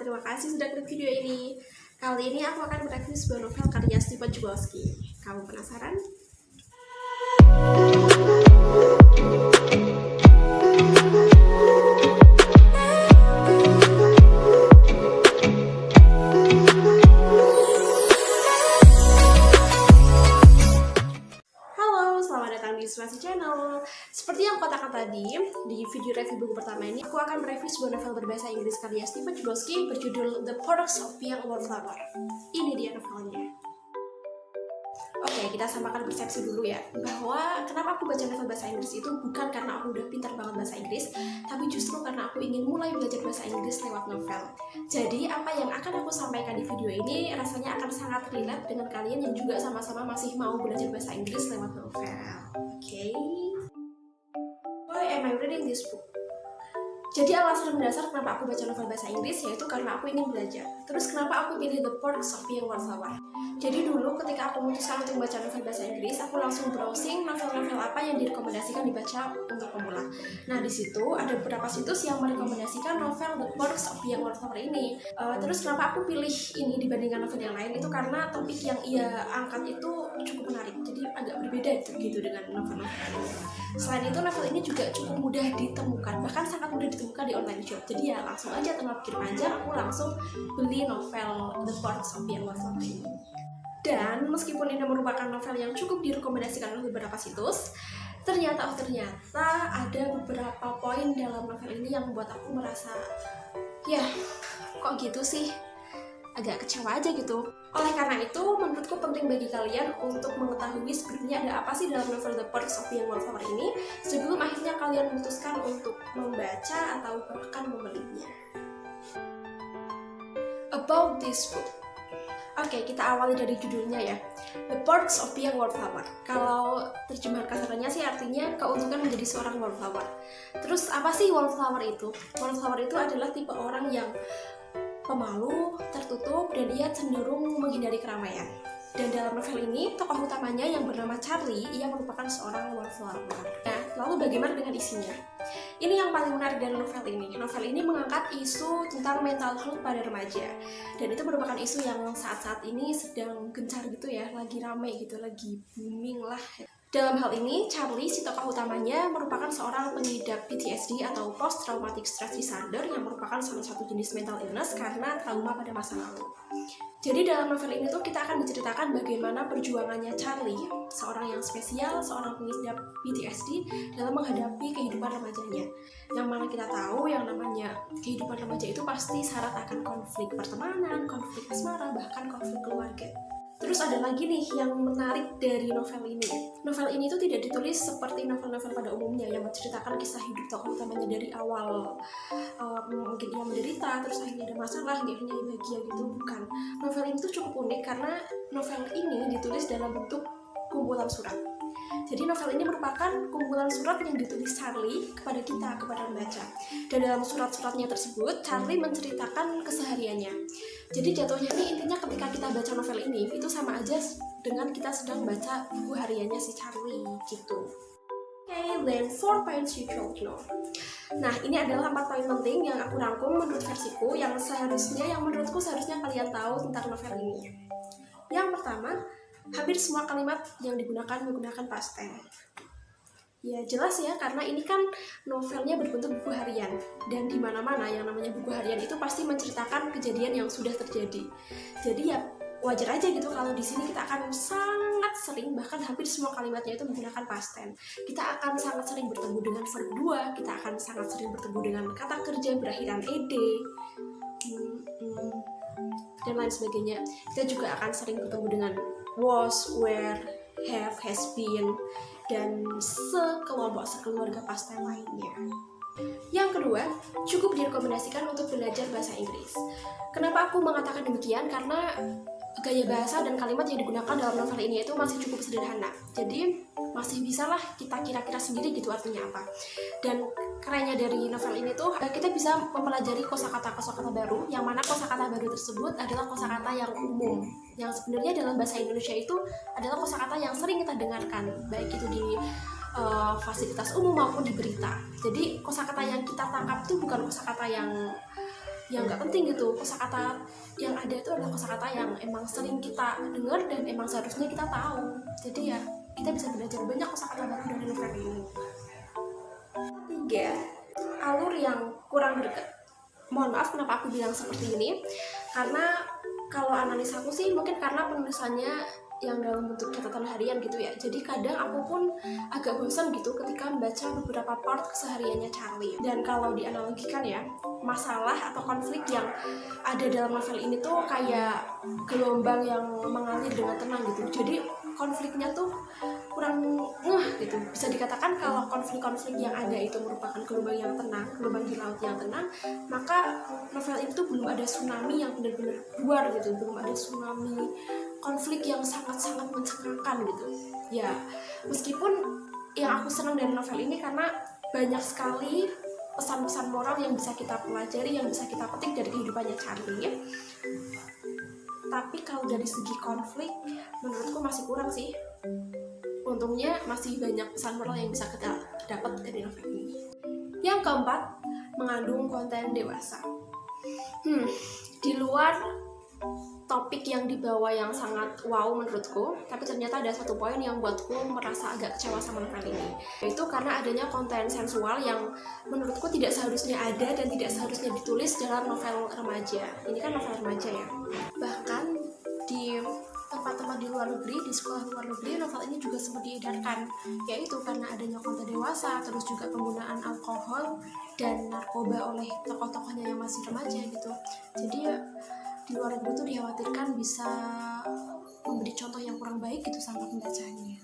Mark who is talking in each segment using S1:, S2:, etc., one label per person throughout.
S1: terima kasih sudah klik video ini. Kali ini aku akan mereview sebuah novel karya Stephen Chbosky. Kamu penasaran? Di Suasi Channel. Seperti yang aku katakan tadi, di video review buku pertama ini aku akan mereview sebuah novel berbahasa Inggris karya Stephen Chbosky berjudul The Paradox of Young Wallflower. Ini dia novelnya. Oke, kita samakan persepsi dulu ya, bahwa kenapa aku baca novel bahasa Inggris itu bukan karena aku udah pintar banget bahasa Inggris, tapi justru karena aku ingin mulai belajar bahasa Inggris lewat novel. Jadi apa yang akan aku sampaikan di video ini rasanya akan sangat relate dengan kalian yang juga sama-sama masih mau belajar bahasa Inggris lewat novel. Oke. Why am I reading this book? Jadi alasan mendasar kenapa aku baca novel bahasa Inggris yaitu karena aku ingin belajar. Terus kenapa aku pilih The Paradox of Young Wallflower? Jadi dulu ketika aku memutuskan untuk membaca novel bahasa Inggris, aku langsung browsing novel-novel apa yang direkomendasikan dibaca untuk pemula. Nah di situ ada beberapa situs yang merekomendasikan novel The Paradox of Young Wallflower ini. Terus kenapa aku pilih ini dibandingkan novel yang lain? Itu karena topik yang ia angkat itu cukup menarik. Jadi agak berbeda gitu dengan novel-novel lain. Selain itu novel ini juga cukup mudah ditemukan, bahkan sangat mudah ditemukan di online shop. Jadi ya langsung aja tanpa pikir panjang aku langsung beli novel The Paradox of Young Wallflower ini. Dan meskipun ini merupakan novel yang cukup direkomendasikan oleh beberapa situs, ternyata ada beberapa poin dalam novel ini yang membuat aku merasa, ya kok gitu sih, agak kecewa aja gitu. Oleh karena itu, menurutku penting bagi kalian untuk mengetahui sebenarnya ada apa sih dalam novel The Paradox of Young Wallflower ini sebelum akhirnya kalian memutuskan untuk membaca atau bahkan membelinya. About this book. Oke, kita awali dari judulnya ya. The Paradox of Young Wallflower. Kalau terjemahan kasarnya sih artinya keuntungan menjadi seorang wallflower. Terus apa sih wallflower itu? Wallflower itu adalah tipe orang yang pemalu, tertutup, dan ia cenderung menghindari keramaian. Dan dalam novel ini, tokoh utamanya yang bernama Charlie, ia merupakan seorang wallflower. Nah, lalu bagaimana dengan isinya? Ini yang paling menarik dari novel ini. Novel ini mengangkat isu tentang mental health pada remaja. Dan itu merupakan isu yang saat-saat ini sedang gencar gitu ya, lagi rame gitu, lagi booming lah. Dalam hal ini, Charlie, si tokoh utamanya, merupakan seorang pengidap PTSD atau Post Traumatic Stress Disorder yang merupakan salah satu jenis mental illness karena trauma pada masa lalu. Jadi dalam novel ini tuh kita akan diceritakan bagaimana perjuangannya Charlie, seorang yang spesial, seorang pengidap PTSD dalam menghadapi kehidupan remajanya. Yang mana kita tahu yang namanya kehidupan remaja itu pasti syarat akan konflik pertemanan, konflik asmara, bahkan konflik keluarga. Terus ada lagi nih yang menarik dari novel ini. Novel ini tuh tidak ditulis seperti novel-novel pada umumnya yang menceritakan kisah hidup tokoh utamanya dari awal. Mungkin ia menderita, terus akhirnya ada masalah, akhirnya ia bahagia gitu. Bukan. Novel ini tuh cukup unik karena novel ini ditulis dalam bentuk kumpulan surat. Jadi novel ini merupakan kumpulan surat yang ditulis Charlie kepada kita, kepada pembaca. Dan dalam surat-suratnya tersebut, Charlie menceritakan kesehariannya. Jadi jatuhnya ini intinya ketika kita baca novel ini, itu sama aja dengan kita sedang baca buku hariannya si Charlie gitu. Okay, then 4 points you should know. Nah, ini adalah 4 poin penting yang aku rangkum menurut versiku yang menurutku seharusnya kalian tahu tentang novel ini. Yang pertama, hampir semua kalimat yang digunakan menggunakan past tense. Ya jelas ya, karena ini kan novelnya berbentuk buku harian. Dan di mana-mana yang namanya buku harian itu pasti menceritakan kejadian yang sudah terjadi. Jadi ya wajar aja gitu kalau di sini kita akan sangat sering, bahkan hampir semua kalimatnya itu menggunakan past tense. Kita akan sangat sering bertemu dengan verb 2, kita akan sangat sering bertemu dengan kata kerja berakhiran ed, dan lain sebagainya. Kita juga akan sering bertemu dengan was, were, have, has been, dan sekeluarga past tense lainnya. Yang kedua, cukup direkomendasikan untuk belajar bahasa Inggris. Kenapa aku mengatakan demikian? Karena gaya bahasa dan kalimat yang digunakan dalam novel ini itu masih cukup sederhana. Jadi masih bisalah kita kira-kira sendiri gitu artinya apa. Dan kerennya dari novel ini tuh kita bisa mempelajari kosakata baru, yang mana kosakata baru tersebut adalah kosakata yang umum, yang sebenarnya dalam bahasa Indonesia itu adalah kosakata yang sering kita dengarkan, baik itu di fasilitas umum maupun di berita. Jadi kosakata yang kita tangkap itu bukan kosakata yang ya nggak penting gitu. Kosakata yang ada itu adalah kosakata yang emang sering kita dengar dan emang seharusnya kita tahu. Jadi ya kita bisa belajar banyak kosakata baru dari novel ini. Ketiga, alur yang kurang greget. Mohon maaf kenapa aku bilang seperti ini, karena kalau analisa aku sih mungkin karena penulisannya yang dalam bentuk catatan harian gitu ya. Jadi kadang aku pun agak bosan gitu ketika membaca beberapa part kesehariannya Charlie. Dan kalau dianalogikan ya, masalah atau konflik yang ada dalam novel ini tuh kayak gelombang yang mengalir dengan tenang gitu. Jadi konfliknya tuh kurang gitu. Bisa dikatakan kalau konflik-konflik yang ada itu merupakan gelombang yang tenang, gelombang di laut yang tenang, maka novel itu belum ada tsunami yang benar-benar luar gitu, belum ada tsunami konflik yang sangat-sangat mencengangkan gitu. Ya, meskipun yang aku senang dari novel ini karena banyak sekali pesan-pesan moral yang bisa kita pelajari, yang bisa kita petik dari kehidupannya Charlie. Tapi kalau dari segi konflik, menurutku masih kurang sih. Untungnya masih banyak pesan moral yang bisa kita dapat dari novel ini. Yang keempat, mengandung konten dewasa. Di luar topik yang dibawa yang sangat wow menurutku, tapi ternyata ada satu poin yang buatku merasa agak kecewa sama novel ini, yaitu karena adanya konten sensual yang menurutku tidak seharusnya ada dan tidak seharusnya ditulis dalam novel remaja. Ini kan novel remaja ya. Bahkan di tempat-tempat di luar negeri, di sekolah luar negeri, novel ini juga sempat diedarkan, yaitu karena adanya konten dewasa, terus juga penggunaan alkohol dan narkoba oleh tokoh-tokohnya yang masih remaja gitu. Jadi ya di luar negeri itu dikhawatirkan bisa memberi contoh yang kurang baik gitu sama pembacanya.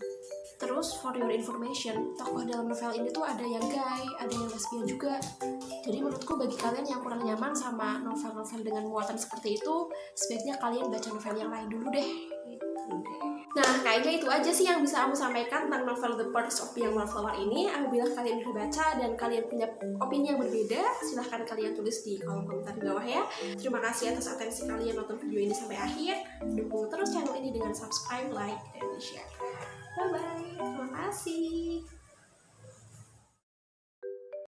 S1: Terus for your information, tokoh dalam novel ini tuh ada yang gay, ada yang lesbian juga. Jadi menurutku bagi kalian yang kurang nyaman sama novel-novel dengan muatan seperti itu, sebaiknya kalian baca novel yang lain dulu deh. Nah, kayaknya itu aja sih yang bisa aku sampaikan tentang novel The Perks of Being a Wallflower ini. Apabila kalian udah baca dan kalian punya opini yang berbeda, silahkan kalian tulis di kolom komentar di bawah ya. Terima kasih atas atensi kalian nonton video ini sampai akhir. Dukung terus channel ini dengan subscribe, like, dan share. Bye-bye. Terima kasih.